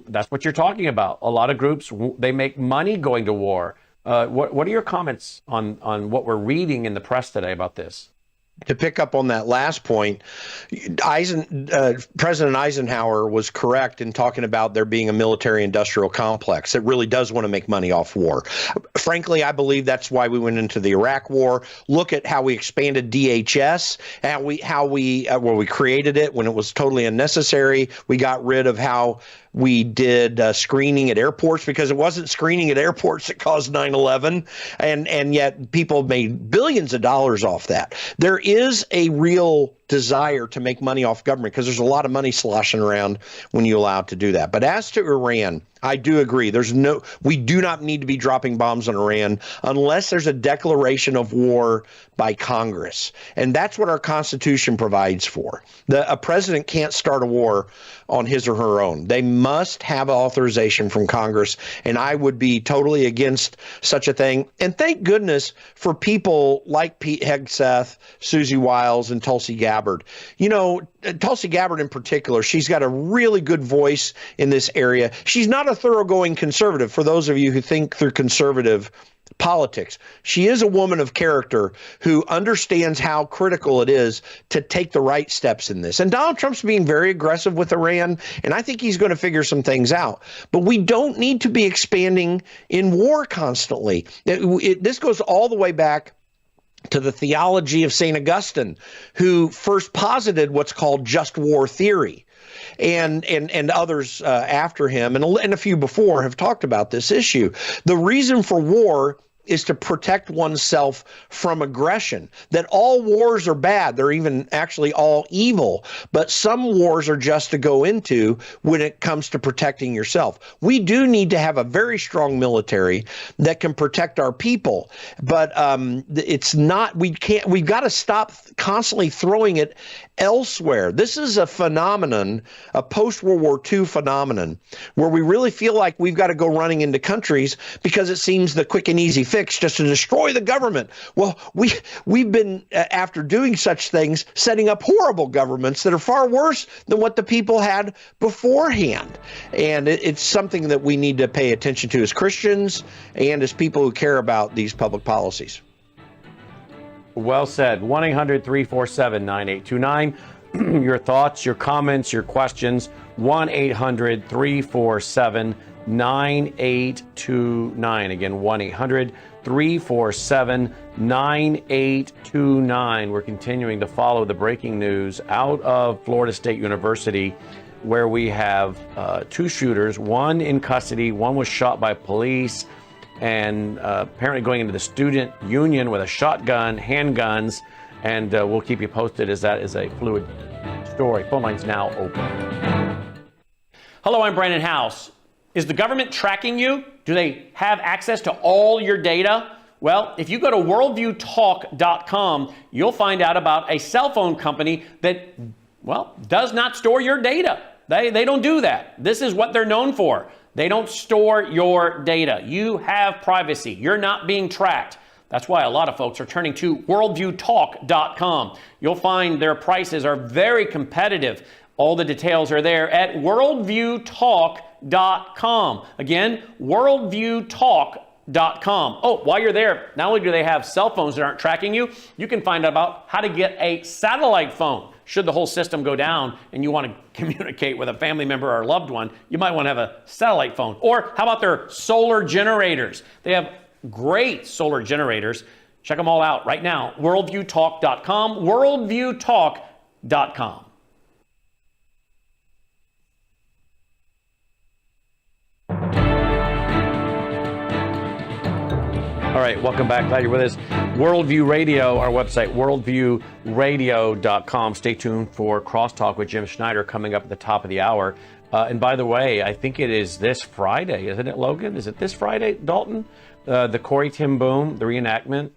that's what you're talking about. A lot of groups, they make money going to war. What are your comments on what we're reading in the press today about this? To pick up on that last point, President Eisenhower was correct in talking about there being a military-industrial complex that really does want to make money off war. Frankly, I believe that's why we went into the Iraq War. Look at how we expanded DHS, how we created it when it was totally unnecessary. We got rid of how we did screening at airports, because it wasn't screening at airports that caused 9/11, and yet people made billions of dollars off that. There is a real desire to make money off government, because there's a lot of money sloshing around when you allow it to do that. But as to Iran, I do agree. We do not need to be dropping bombs on Iran unless there's a declaration of war by Congress. And that's what our Constitution provides for. A president can't start a war on his or her own. They must have authorization from Congress. And I would be totally against such a thing. And thank goodness for people like Pete Hegseth, Susie Wiles, and Tulsi Gabbard. Tulsi Gabbard in particular, she's got a really good voice in this area. She's not a thoroughgoing conservative, for those of you who think through conservative politics. She is a woman of character who understands how critical it is to take the right steps in this. And Donald Trump's being very aggressive with Iran, and I think he's going to figure some things out. But we don't need to be expanding in war constantly. This goes all the way back to the theology of St. Augustine, who first posited what's called just war theory. And others after him, and a few before, have talked about this issue. The reason for war is to protect oneself from aggression. That all wars are bad. They're even actually all evil. But some wars are just to go into when it comes to protecting yourself. We do need to have a very strong military that can protect our people. But it's not, we've got to stop constantly throwing it elsewhere. This is a phenomenon, a post-World War II phenomenon, where we really feel like we've got to go running into countries because it seems the quick and easy fix just to destroy the government. Well, we've been, after doing such things, setting up horrible governments that are far worse than what the people had beforehand. And it's something that we need to pay attention to as Christians and as people who care about these public policies. Well said. 1-800-347-9829. Your thoughts, your comments, your questions. 1-800-347-9829. Again, 1-800-347-9829. We're continuing to follow the breaking news out of Florida State University, where we have two shooters, one in custody, one was shot by police, and apparently going into the student union with a shotgun, handguns, and we'll keep you posted as that is a fluid story. Phone line's now open. Hello, I'm Brandon House. Is the government tracking you? Do they have access to all your data? Well, if you go to worldviewtalk.com, you'll find out about a cell phone company that, does not store your data. They don't do that. This is what they're known for. They don't store your data. You have privacy. You're not being tracked. That's why a lot of folks are turning to worldviewtalk.com. You'll find their prices are very competitive. All the details are there at worldviewtalk.com. worldviewtalk.com. Again, worldviewtalk.com. Oh, while you're there, not only do they have cell phones that aren't tracking you, you can find out about how to get a satellite phone. Should the whole system go down and you want to communicate with a family member or a loved one, you might want to have a satellite phone. Or how about their solar generators? They have great solar generators. Check them all out right now. Worldviewtalk.com. Worldviewtalk.com. All right, welcome back. Glad you're with us. Worldview Radio, our website, worldviewradio.com. Stay tuned for Crosstalk with Jim Schneider coming up at the top of the hour. And by the way, I think it is this Friday, isn't it, Logan? Is it this Friday, Dalton? The Corrie Ten Boom, the reenactment.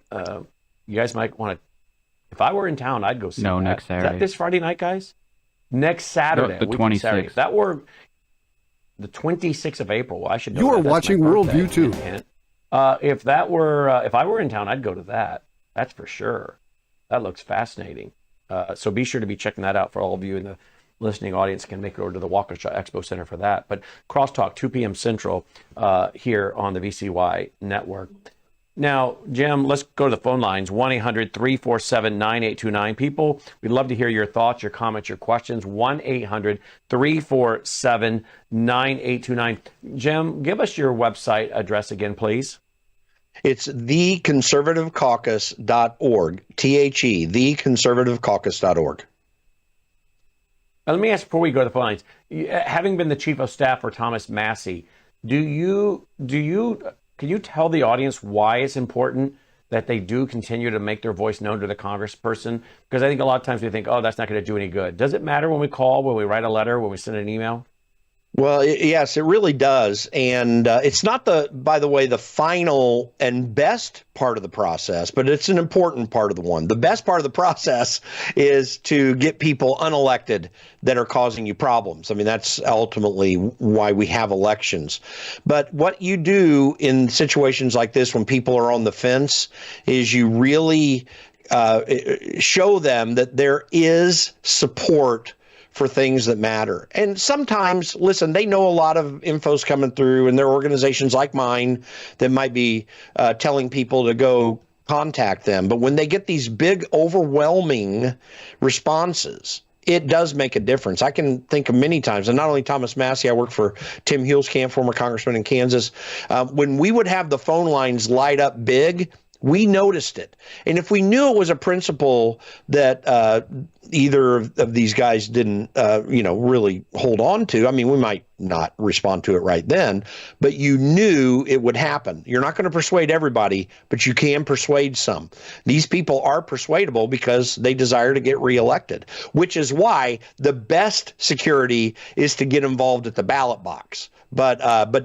You guys might want to, if I were in town, I'd go see that. Next Saturday. Is that this Friday night, guys? Next Saturday. The 26th. If that were the 26th of April, well, I should know. You are watching Worldview too. If I were in town, I'd go to that. That's for sure. That looks fascinating. So be sure to be checking that out for all of you in the listening audience. Can make it over to the Waukesha Expo Center for that. But Crosstalk, 2 p.m. Central, here on the VCY network. Now, Jim, let's go to the phone lines. 1-800-347-9829. People, we'd love to hear your thoughts, your comments, your questions. 1-800-347-9829. Jim, give us your website address again, please. It's theconservativecaucus.org. T-H-E, theconservativecaucus.org. Now, let me ask before we go to the phone lines. Having been the chief of staff for Thomas Massie, can you tell the audience why it's important that they do continue to make their voice known to the congressperson? Because I think a lot of times we think, oh, that's not going to do any good. Does it matter when we call, when we write a letter, when we send an email? Well, yes, it really does. And it's not by the way, the final and best part of the process, but it's an important part of the one. The best part of the process is to get people unelected that are causing you problems. I mean, that's ultimately why we have elections. But what you do in situations like this, when people are on the fence, is you really show them that there is support for things that matter. And sometimes, listen, they know a lot of info's coming through, and there are organizations like mine that might be telling people to go contact them. But when they get these big, overwhelming responses, it does make a difference. I can think of many times, and not only Thomas Massie, I worked for Tim Huelskamp, former congressman in Kansas. When we would have the phone lines light up big, we noticed it. And if we knew it was a principle that either of these guys didn't, really hold on to, I mean, we might not respond to it right then, but you knew it would happen. You're not going to persuade everybody, but you can persuade some. These people are persuadable because they desire to get reelected, which is why the best security is to get involved at the ballot box. But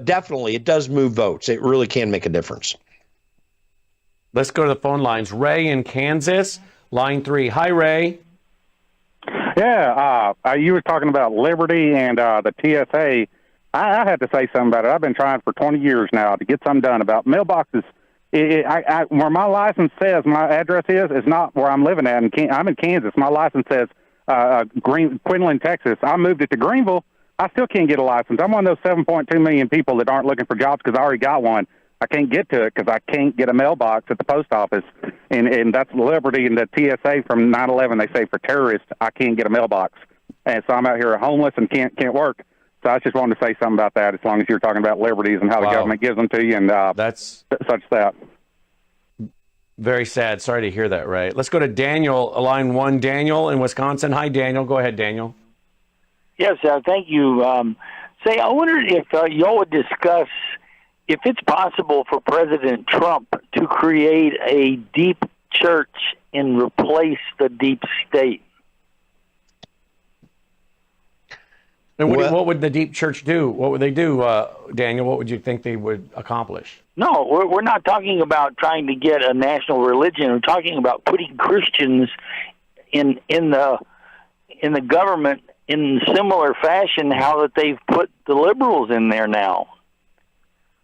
definitely, it does move votes. It really can make a difference. Let's go to the phone lines. Ray in Kansas, line 3. Hi, Ray. Yeah, you were talking about liberty and the TSA. I had to say something about it. I've been trying for 20 years now to get something done about mailboxes. Where my license says my address is not where I'm living at. I'm in Kansas. My license says Quinlan, Texas. I moved it to Greenville. I still can't get a license. I'm one of those 7.2 million people that aren't looking for jobs because I already got one. I can't get to it because I can't get a mailbox at the post office. And that's liberty and the TSA from 9/11. They say for terrorists, I can't get a mailbox. And so I'm out here homeless and can't work. So I just wanted to say something about that as long as you're talking about liberties and how the government gives them to you and that's such that. Very sad. Sorry to hear that, Ray. Let's go to Daniel, line 1. Daniel in Wisconsin. Hi, Daniel. Go ahead, Daniel. Yes, thank you. I wondered if y'all would discuss if it's possible for President Trump to create a deep church and replace the deep state. And what would the deep church do? What would they do, Daniel? What would you think they would accomplish? No, we're not talking about trying to get a national religion. We're talking about putting Christians in the government in similar fashion how that they've put the liberals in there now.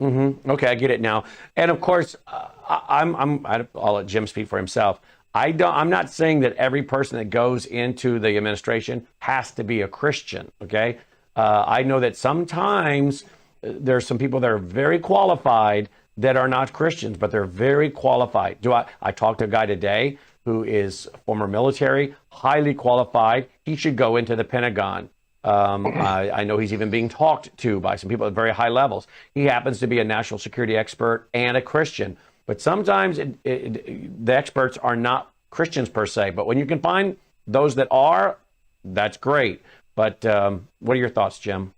Mm-hmm. Okay, I get it now. And of course, I'll let Jim speak for himself. I'm not saying that every person that goes into the administration has to be a Christian. Okay, I know that sometimes there's some people that are very qualified that are not Christians, but they're very qualified. I talked to a guy today who is former military, highly qualified. He should go into the Pentagon. I know he's even being talked to by some people at very high levels. He happens to be a national security expert and a Christian. But sometimes the experts are not Christians per se. But when you can find those that are, that's great. But what are your thoughts, Jim?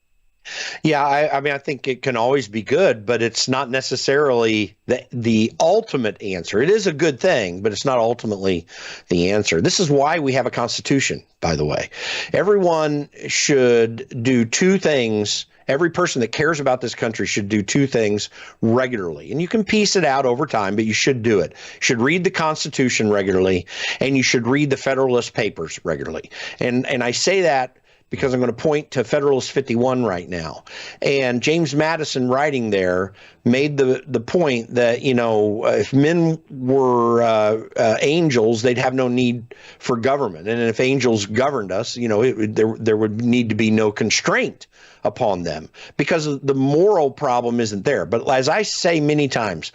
Yeah, I mean, I think it can always be good, but it's not necessarily the ultimate answer. It is a good thing, but it's not ultimately the answer. This is why we have a constitution, by the way. Everyone should do two things. Every person that cares about this country should do two things regularly. And you can piece it out over time, but you should do it. You should read the Constitution regularly, and you should read the Federalist Papers regularly. And I say that because I'm going to point to Federalist 51 right now. And James Madison, writing there, made the point that, if men were angels, they'd have no need for government. And if angels governed us, there would need to be no constraint upon them, because the moral problem isn't there. But as I say many times,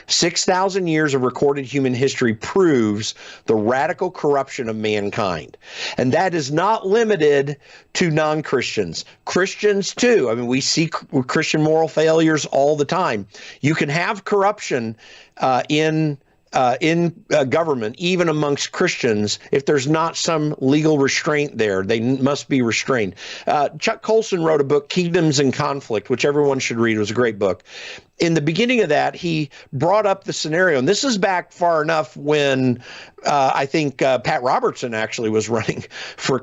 6,000 years of recorded human history proves the radical corruption of mankind. And that is not limited to non-Christians. Christians, too. I mean, we see Christian moral failures all the time. You can have corruption in government, even amongst Christians, if there's not some legal restraint there. They must be restrained. Chuck Colson wrote a book, Kingdoms in Conflict, which everyone should read. It was a great book. In the beginning of that, he brought up the scenario, and this is back far enough when I think Pat Robertson actually was running for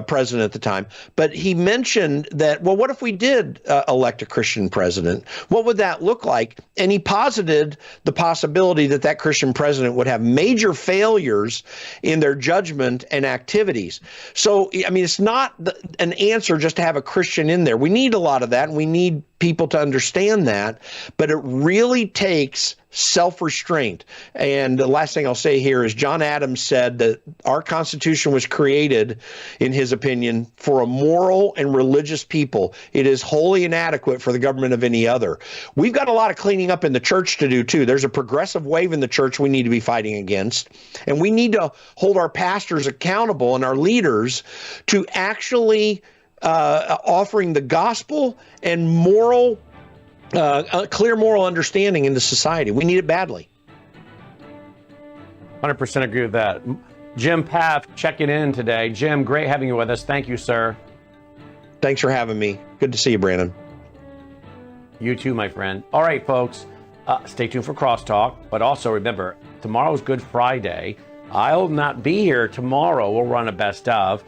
president at the time. But he mentioned that, well, what if we did elect a Christian president? What would that look like? And he posited the possibility that Christian president would have major failures in their judgment and activities. So, I mean, it's not an answer just to have a Christian in there. We need a lot of that, and we need people to understand that, but it really takes self-restraint. And the last thing I'll say here is John Adams said that our Constitution was created, in his opinion, for a moral and religious people. It is wholly inadequate for the government of any other. We've got a lot of cleaning up in the church to do, too. There's a progressive wave in the church we need to be fighting against, and we need to hold our pastors accountable and our leaders to actually offering the gospel and moral, clear moral understanding into society. We need it badly. 100% agree with that. Jim Pfaff checking in today. Jim, great having you with us. Thank you, sir. Thanks for having me. Good to see you, Brandon. You too, my friend. All right, folks, stay tuned for Crosstalk, but also remember, tomorrow's Good Friday. I'll not be here tomorrow. We'll run a best of.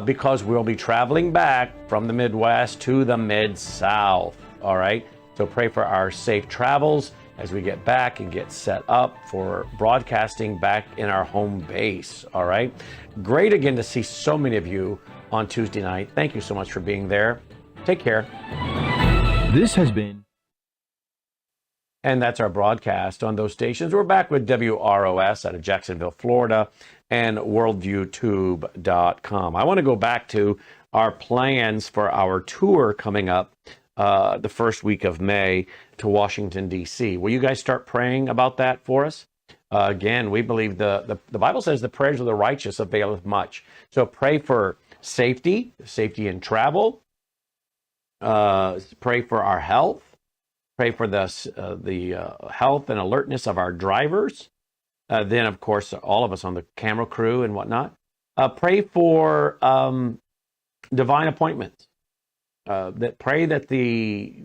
Because we'll be traveling back from the Midwest to the Mid-South, all right? So pray for our safe travels as we get back and get set up for broadcasting back in our home base, all right? Great again to see so many of you on Tuesday night. Thank you so much for being there. Take care. This has been... And that's our broadcast on those stations. We're back with WROS out of Jacksonville, Florida, and worldviewtube.com. I want to go back to our plans for our tour coming up the first week of May to Washington, D.C. Will you guys start praying about that for us? Again, we believe the Bible says the prayers of the righteous availeth much. So pray for safety in travel. Pray for our health. Pray for the health and alertness of our drivers. Then, of course, all of us on the camera crew and whatnot. Pray for divine appointments. Pray that the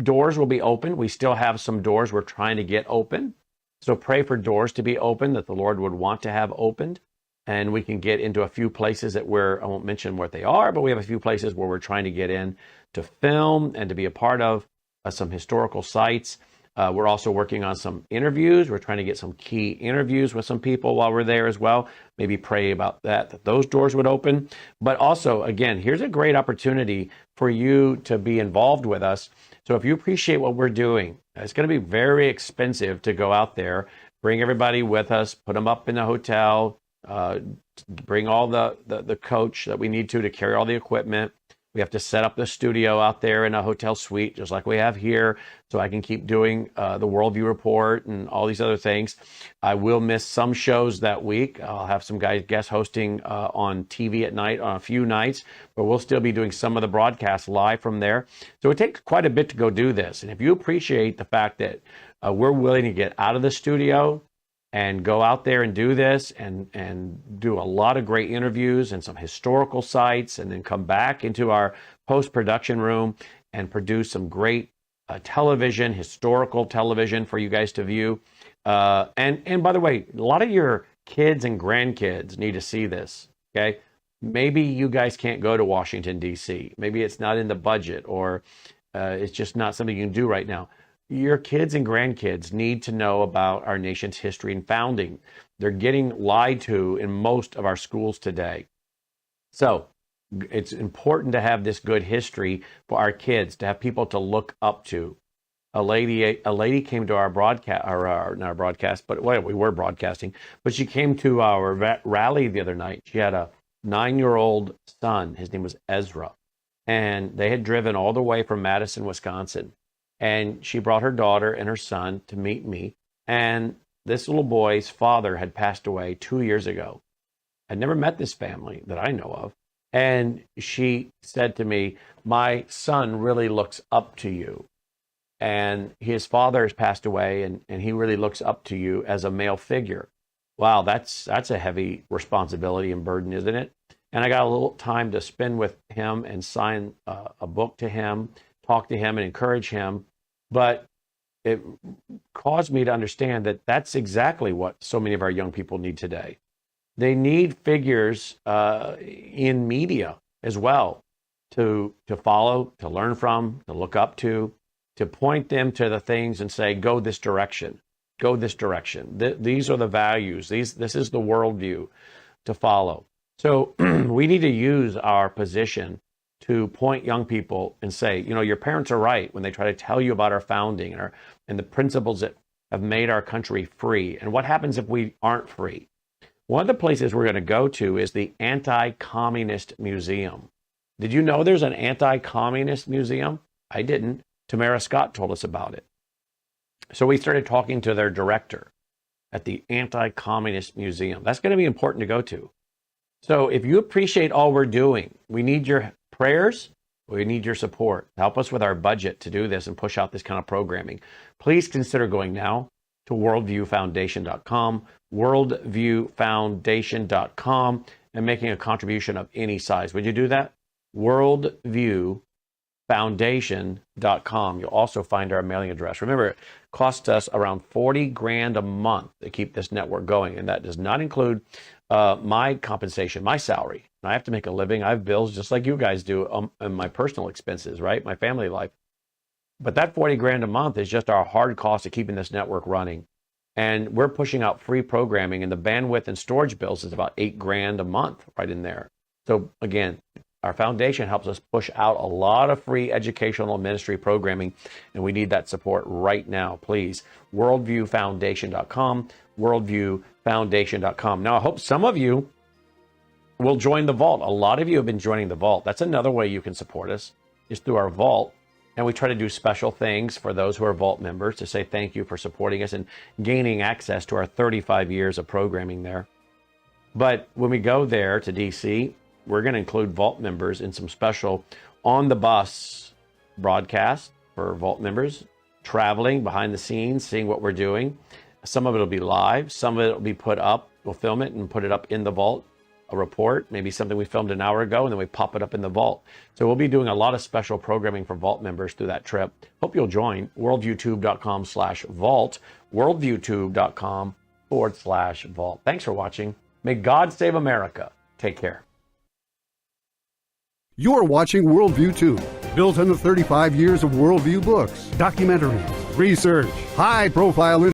doors will be open. We still have some doors we're trying to get open. So pray for doors to be open that the Lord would want to have opened. And we can get into a few places I won't mention what they are, but we have a few places where we're trying to get in to film and to be a part of some historical sites. We're also working on some interviews. We're trying to get some key interviews with some people while we're there as well. Maybe pray about that those doors would open. But also, again, here's a great opportunity for you to be involved with us. So if you appreciate what we're doing, it's going to be very expensive to go out there, bring everybody with us, put them up in the hotel, bring all the coach that we need to carry all the equipment. We have to set up the studio out there in a hotel suite, just like we have here, so I can keep doing the Worldview Report and all these other things. I will miss some shows that week. I'll have some guys guest hosting on TV at night on a few nights, but we'll still be doing some of the broadcasts live from there. So it takes quite a bit to go do this. And if you appreciate the fact that we're willing to get out of the studio and go out there and do this and do a lot of great interviews and some historical sites, and then come back into our post-production room and produce some great television, historical television for you guys to view. And by the way, a lot of your kids and grandkids need to see this, okay? Maybe you guys can't go to Washington, D.C. Maybe it's not in the budget, or it's just not something you can do right now. Your kids and grandkids need to know about our nation's history and founding. They're getting lied to in most of our schools today. So it's important to have this good history for our kids, to have people to look up to. A lady came to our broadcast, or not our broadcast, but well, we were broadcasting, but she came to our rally the other night. She had a 9-year-old son. His name was Ezra. And they had driven all the way from Madison, Wisconsin. And she brought her daughter and her son to meet me. And this little boy's father had passed away 2 years ago. I'd never met this family that I know of. And she said to me, "My son really looks up to you. And his father has passed away, and he really looks up to you as a male figure." Wow, that's a heavy responsibility and burden, isn't it? And I got a little time to spend with him and sign a book to him, talk to him and encourage him. But it caused me to understand that that's exactly what so many of our young people need today. They need figures in media as well to follow, to learn from, to look up to point them to the things and say, go this direction, go this direction. These are the values. This is the worldview to follow. So we need to use our position to point young people and say, you know, your parents are right when they try to tell you about our founding and the principles that have made our country free. And what happens if we aren't free? One of the places we're going to go to is the Anti-Communist Museum. Did you know there's an Anti-Communist Museum? I didn't. Tamara Scott told us about it. So we started talking to their director at the Anti-Communist Museum. That's going to be important to go to. So if you appreciate all we're doing, we need your prayers, we need your support. Help us with our budget to do this and push out this kind of programming. Please consider going now to worldviewfoundation.com, worldviewfoundation.com, and making a contribution of any size. Would you do that? worldviewfoundation.com. You'll also find our mailing address. Remember, it costs us around $40,000 a month to keep this network going, and that does not include my compensation, my salary. I have to make a living. I have bills just like you guys do, and my personal expenses, right? My family life. But that $40,000 a month is just our hard cost of keeping this network running. And we're pushing out free programming, and the bandwidth and storage bills is about $8,000 a month right in there. So again, our foundation helps us push out a lot of free educational ministry programming, and we need that support right now, please. Worldviewfoundation.com, worldviewfoundation.com. Now, I hope some of you will join the vault. A lot of you have been joining the vault. That's another way you can support us, is through our vault. And we try to do special things for those who are vault members to say thank you for supporting us and gaining access to our 35 years of programming there. But when we go there to DC, we're going to include vault members in some special on-the-bus broadcast for vault members, traveling behind the scenes, seeing what we're doing. Some of it will be live. Some of it will be put up. We'll film it and put it up in the vault. A report, maybe something we filmed an hour ago, and then we pop it up in the vault. So we'll be doing a lot of special programming for vault members through that trip. Hope you'll join. worldviewtube.com/vault, worldviewtube.com/vault. Thanks for watching. May God save America. Take care. You're watching Worldview Tube, built on the 35 years of Worldview books, documentaries, research, high-profile